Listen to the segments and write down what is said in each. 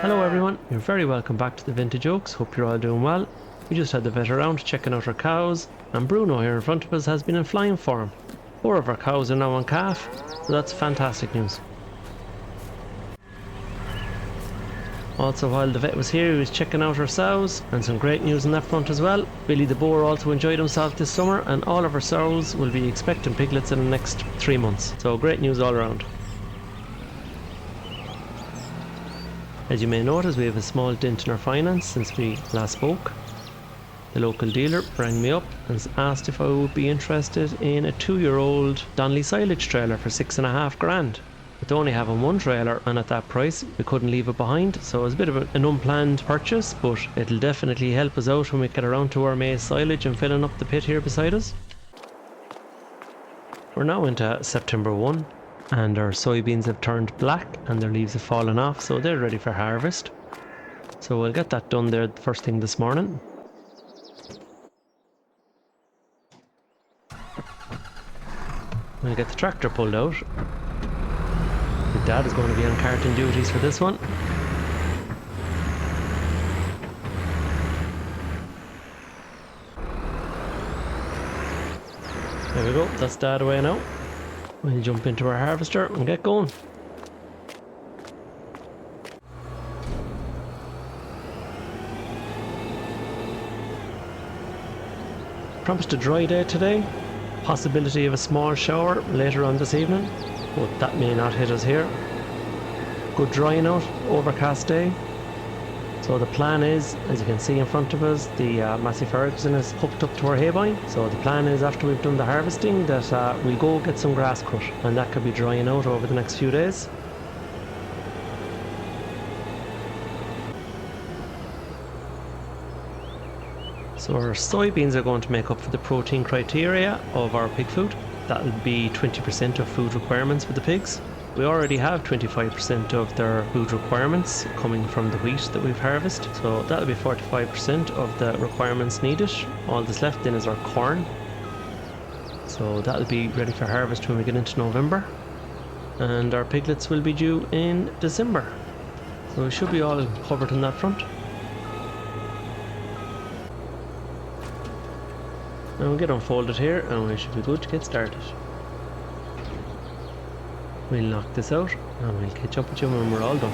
Hello everyone, you're very welcome back to the Vintage Oaks. Hope you're all doing well. We just had the vet around checking out our cows, and Bruno here in front of us has been in flying form. 4 of our cows are now on calf, so that's fantastic news. Also, while the vet was here, he was checking out our sows, and some great news on that front as well. Billy the boar also enjoyed himself this summer, and all of our sows will be expecting piglets in the next 3 months. So great news all around. As you may notice, we have a small dent in our finance since we last spoke. The local dealer rang me up and asked if I would be interested in a 2-year-old Donnelly silage trailer for 6.5 grand. With only having one trailer and at that price, we couldn't leave it behind, so it was a bit of an unplanned purchase, but it'll definitely help us out when we get around to our maize silage and filling up the pit here beside us. We're now into September 1. And our soybeans have turned black and their leaves have fallen off, so they're ready for harvest. So we'll get that done there first thing this morning. We'll get the tractor pulled out. Your dad is going to be on carting duties for this one. There we go, that's dad away now. We'll jump into our harvester and get going. Promised a dry day today. Possibility of a small shower later on this evening, but that may not hit us here. Good drying out, overcast day. So the plan is, as you can see in front of us, the Massey Ferguson is hooked up to our haybine. So the plan is after we've done the harvesting that we'll go get some grass cut, and that could be drying out over the next few days. So our soybeans are going to make up for the protein criteria of our pig food. That will be 20% of food requirements for the pigs. We already have 25% of their food requirements coming from the wheat that we've harvested, so that'll be 45% of the requirements needed. All that's left then is our corn, so that'll be ready for harvest when we get into November, and our piglets will be due in December, so we should be all covered on that front. Now we'll get unfolded here and we should be good to get started. We'll knock this out and we'll catch up with you when we're all done.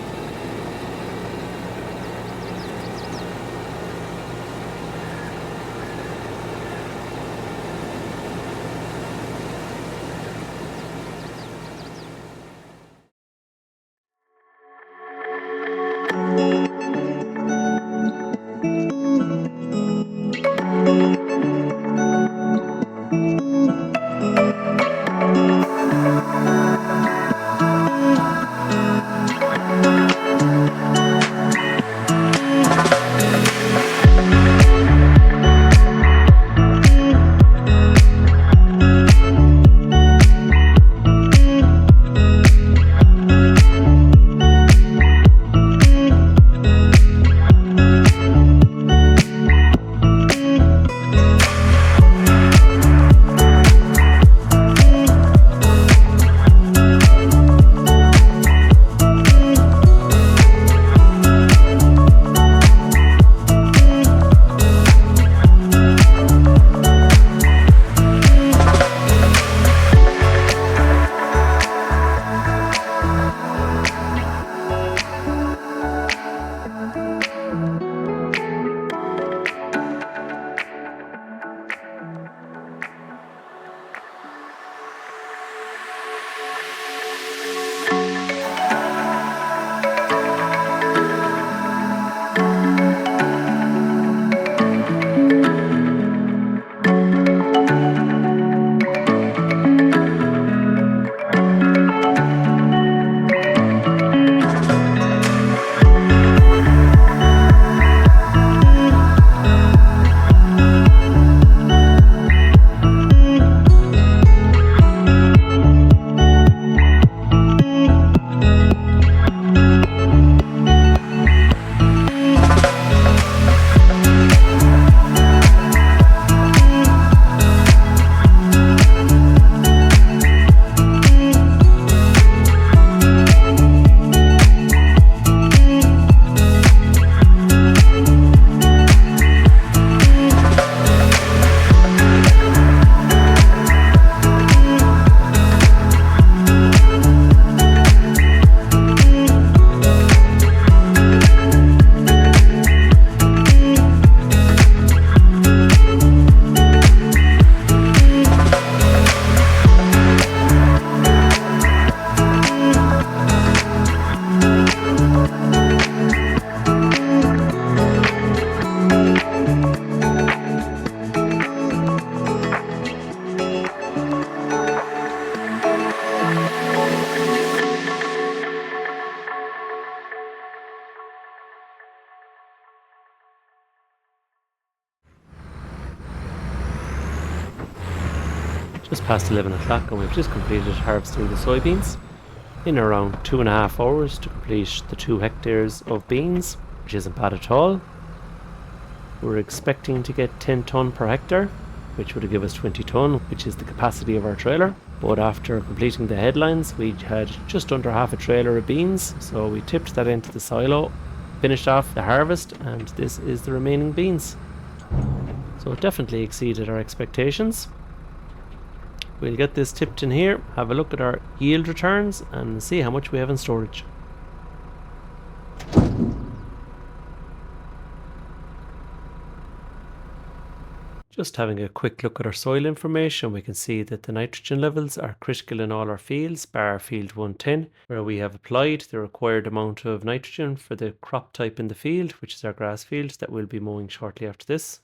just past 11 o'clock, and we've just completed harvesting the soybeans in around 2.5 hours to complete the 2 hectares of beans, which isn't bad at all. We're expecting to get 10 tonne per hectare, which would give us 20 tonne, which is the capacity of our trailer. But after completing the headlines, we had just under half a trailer of beans, so we tipped that into the silo, finished off the harvest, and this is the remaining beans. So it definitely exceeded our expectations. We'll get this tipped in here, have a look at our yield returns, and see how much we have in storage. Just having a quick look at our soil information, we can see that the nitrogen levels are critical in all our fields, bar field 110, where we have applied the required amount of nitrogen for the crop type in the field, which is our grass field that we'll be mowing shortly after this.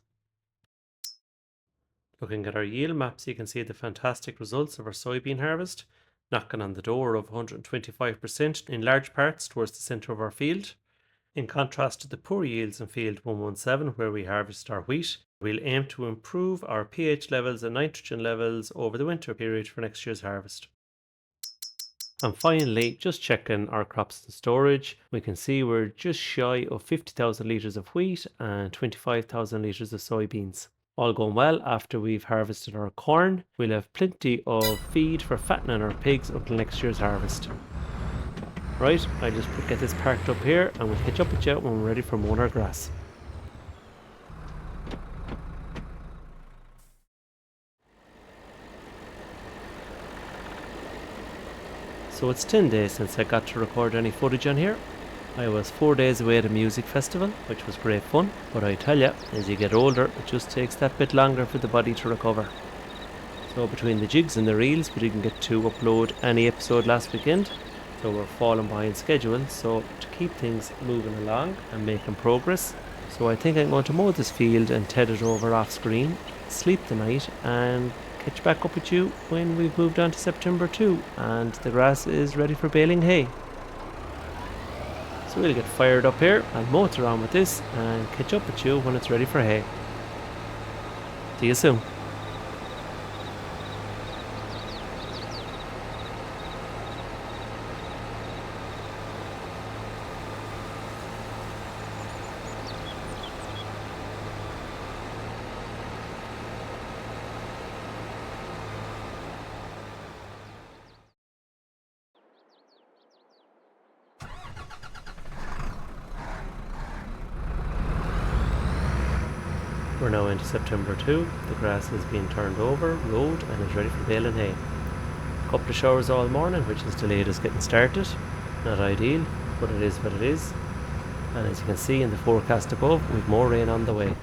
Looking at our yield maps, you can see the fantastic results of our soybean harvest, knocking on the door of 125% in large parts towards the centre of our field. In contrast to the poor yields in field 117 where we harvest our wheat, we'll aim to improve our pH levels and nitrogen levels over the winter period for next year's harvest. And finally, just checking our crops in storage, we can see we're just shy of 50,000 litres of wheat and 25,000 litres of soybeans. All going well, after we've harvested our corn, we'll have plenty of feed for fattening our pigs until next year's harvest. Right, I'll just get this parked up here and we'll catch up with you when we're ready for mowing our grass. So it's 10 days since I got to record any footage on here. I was 4 days away at a music festival, which was great fun, but I tell you, as you get older, it just takes that bit longer for the body to recover. So between the jigs and the reels, we didn't get to upload any episode last weekend. So we're falling behind schedule, so to keep things moving along and making progress, so I think I'm going to mow this field and ted it over off screen, sleep the night and catch back up with you when we've moved on to September 2 and the grass is ready for baling hay. So we'll get fired up here and motor on with this and catch up with you when it's ready for hay. See you soon. We're now into September 2, the grass is being turned over, rowed and is ready for baling hay. A couple of showers all morning, which has delayed us getting started. Not ideal, but it is what it is. And as you can see in the forecast above, we've more rain on the way.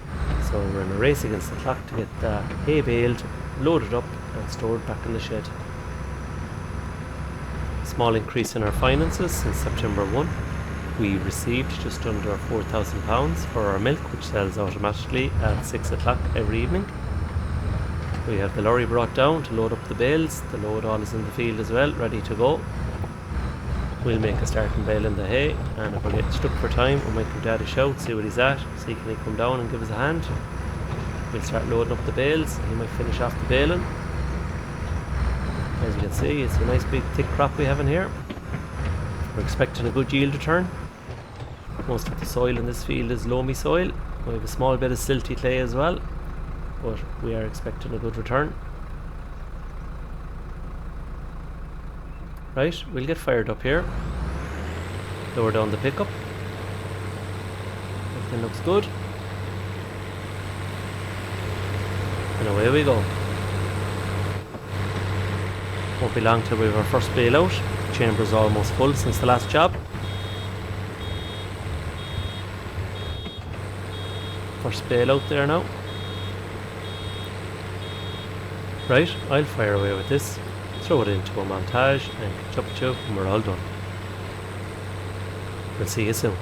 So we're in a race against the clock to get the hay baled, loaded up and stored back in the shed. Small increase in our finances since September 1. We received just under £4,000 for our milk, which sells automatically at 6 o'clock every evening. We have the lorry brought down to load up the bales. The load all is in the field as well, ready to go. We'll make a start in baling the hay, and if we're getting stuck for time, we might give Dad a shout, see what he's at, see can he come down and give us a hand. We'll start loading up the bales, and he might finish off the baling. As you can see, it's a nice big thick crop we have in here. We're expecting a good yield return. Most of the soil in this field is loamy soil. We have a small bit of silty clay as well, but we are expecting a good return. Right, we'll get fired up here. Lower down the pickup. Everything looks good. And away we go. Won't be long till we have our first bale out. The chamber's almost full since the last job. First bale out there now. Right, I'll fire away with this, throw it into a montage and catch up with you when we're all done. We'll see you soon.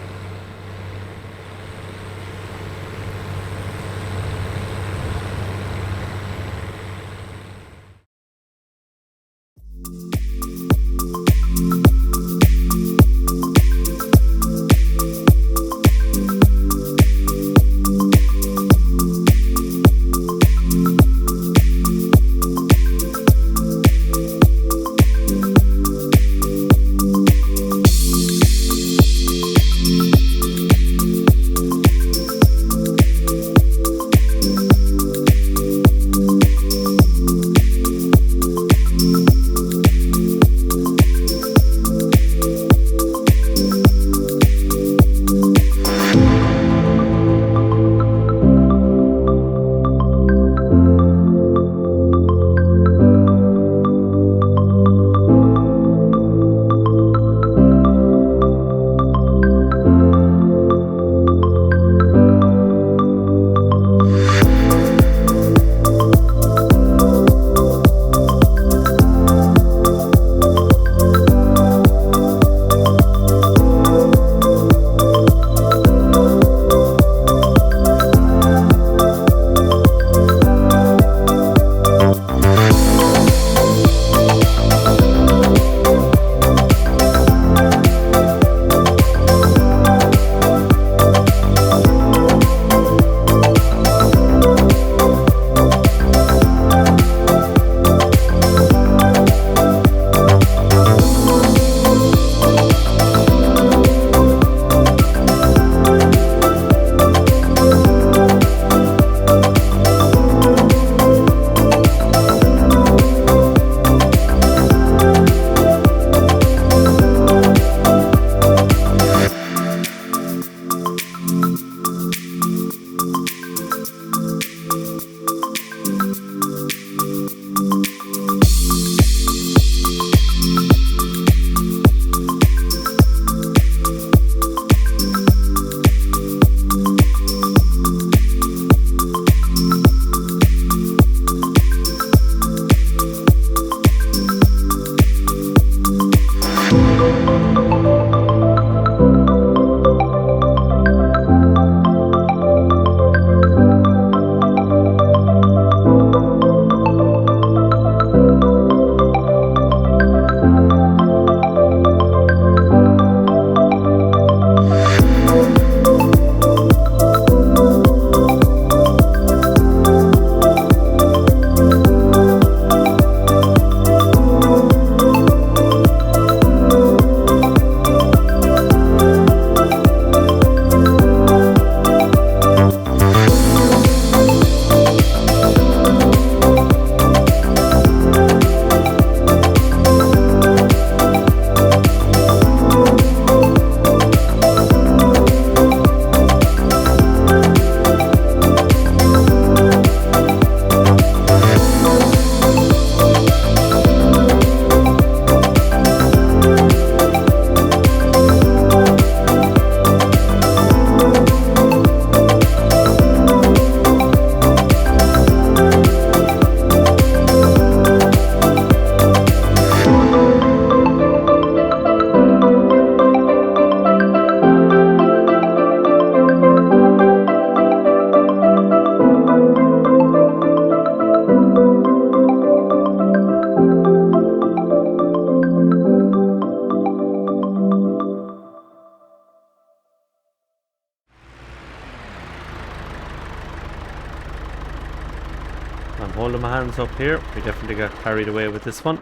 holding my hands up here. We definitely got carried away with this one.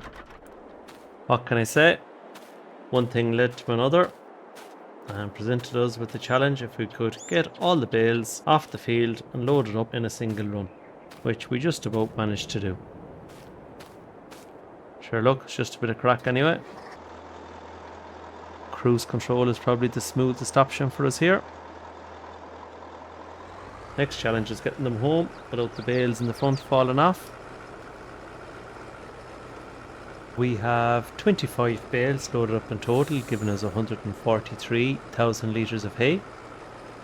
What can I say? One thing led to another and presented us with the challenge if we could get all the bales off the field and loaded up in a single run, which we just about managed to do. Sure, look, it's just a bit of crack anyway. Cruise control is probably the smoothest option for us here. Next challenge is getting them home without the bales in the front falling off. We have 25 bales loaded up in total, giving us 143,000 litres of hay.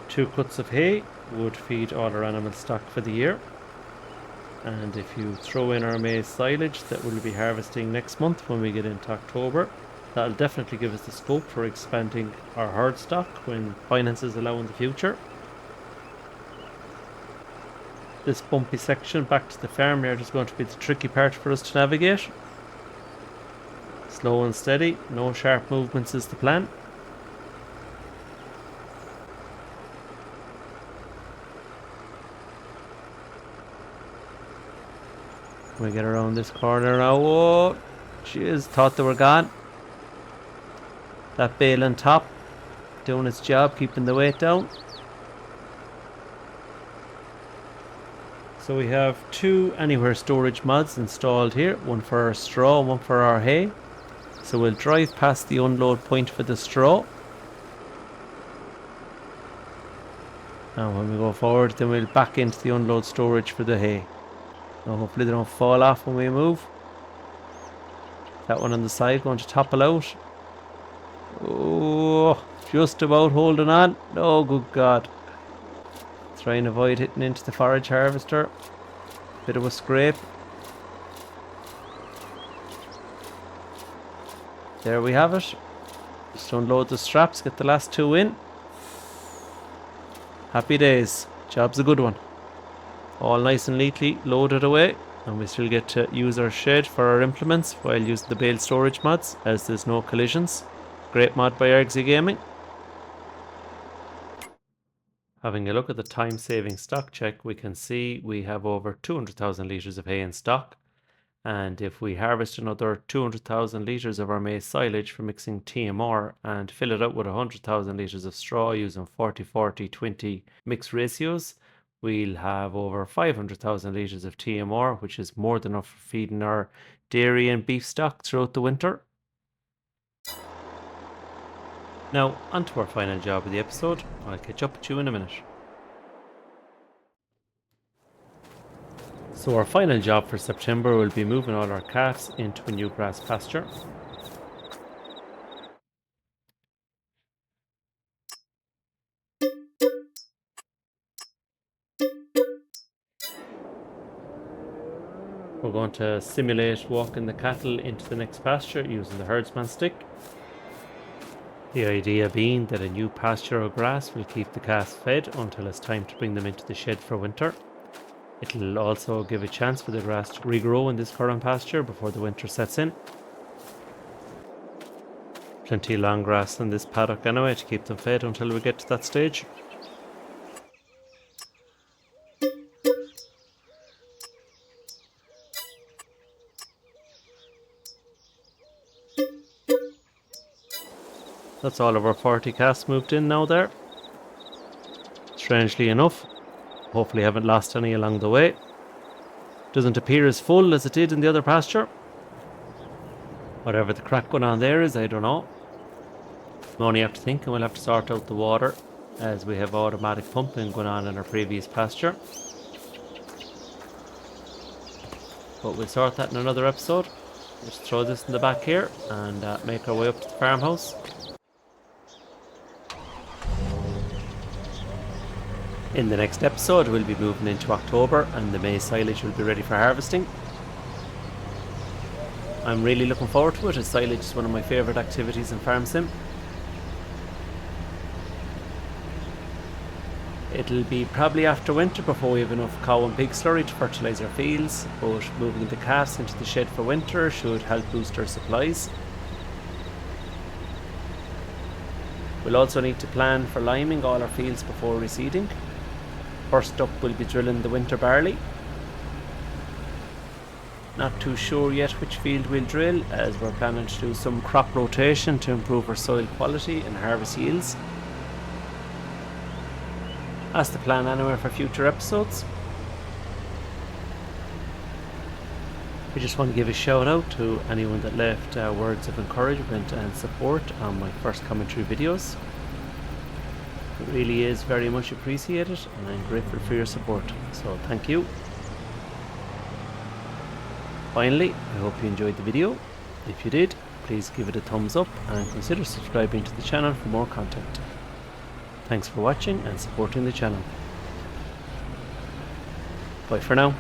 2 cuts of hay would feed all our animal stock for the year. And if you throw in our maize silage that we'll be harvesting next month when we get into October, that'll definitely give us the scope for expanding our herd stock when finances allow in the future. This bumpy section back to the farmyard is going to be the tricky part for us to navigate. Slow and steady, no sharp movements is the plan. We get around this corner now. Oh, jeez, thought they were gone. That bale on top doing its job, keeping the weight down. So we have 2 anywhere storage mods installed here, one for our straw and one for our hay. So we'll drive past the unload point for the straw. And when we go forward, then we'll back into the unload storage for the hay. Now hopefully they don't fall off when we move. That one on the side going to topple out. Oh, just about holding on. Oh, good God. Try and avoid hitting into the forage harvester. Bit of a scrape. There we have it. Just unload the straps, get the last 2 in. Happy days. Job's a good one. All nice and neatly loaded away. And we still get to use our shed for our implements while using the bale storage mods, as there's no collisions. Great mod by Argsy Gaming. Having a look at the time-saving stock check, we can see we have over 200,000 litres of hay in stock. And if we harvest another 200,000 litres of our maize silage for mixing TMR and fill it out with 100,000 litres of straw using 40-40-20 mix ratios, we'll have over 500,000 litres of TMR, which is more than enough for feeding our dairy and beef stock throughout the winter. Now, on to our final job of the episode. I'll catch up with you in a minute. So our final job for September will be moving all our calves into a new grass pasture. We're going to simulate walking the cattle into the next pasture using the herdsman stick. The idea being that a new pasture or grass will keep the calves fed until it's time to bring them into the shed for winter. It'll also give a chance for the grass to regrow in this current pasture before the winter sets in. Plenty of long grass in this paddock anyway to keep them fed until we get to that stage. That's all of our 40 calves moved in now there. Strangely enough, hopefully haven't lost any along the way. Doesn't appear as full as it did in the other pasture. Whatever the crack going on there is, I don't know. We only have to think, and we'll have to sort out the water as we have automatic pumping going on in our previous pasture. But we'll sort that in another episode. Just throw this in the back here and make our way up to the farmhouse. In the next episode, we'll be moving into October and the maize silage will be ready for harvesting. I'm really looking forward to it, as silage is one of my favourite activities in Farm Sim. It'll be probably after winter before we have enough cow and pig slurry to fertilise our fields, but moving the calves into the shed for winter should help boost our supplies. We'll also need to plan for liming all our fields before reseeding. First up, we'll be drilling the winter barley. Not too sure yet which field we'll drill, as we're planning to do some crop rotation to improve our soil quality and harvest yields. That's the plan anyway for future episodes. I just want to give a shout out to anyone that left words of encouragement and support on my first commentary videos. It really is very much appreciated, and I'm grateful for your support, so thank you. Finally, I hope you enjoyed the video. If you did, please give it a thumbs up and consider subscribing to the channel for more content. Thanks for watching and supporting the channel. Bye for now.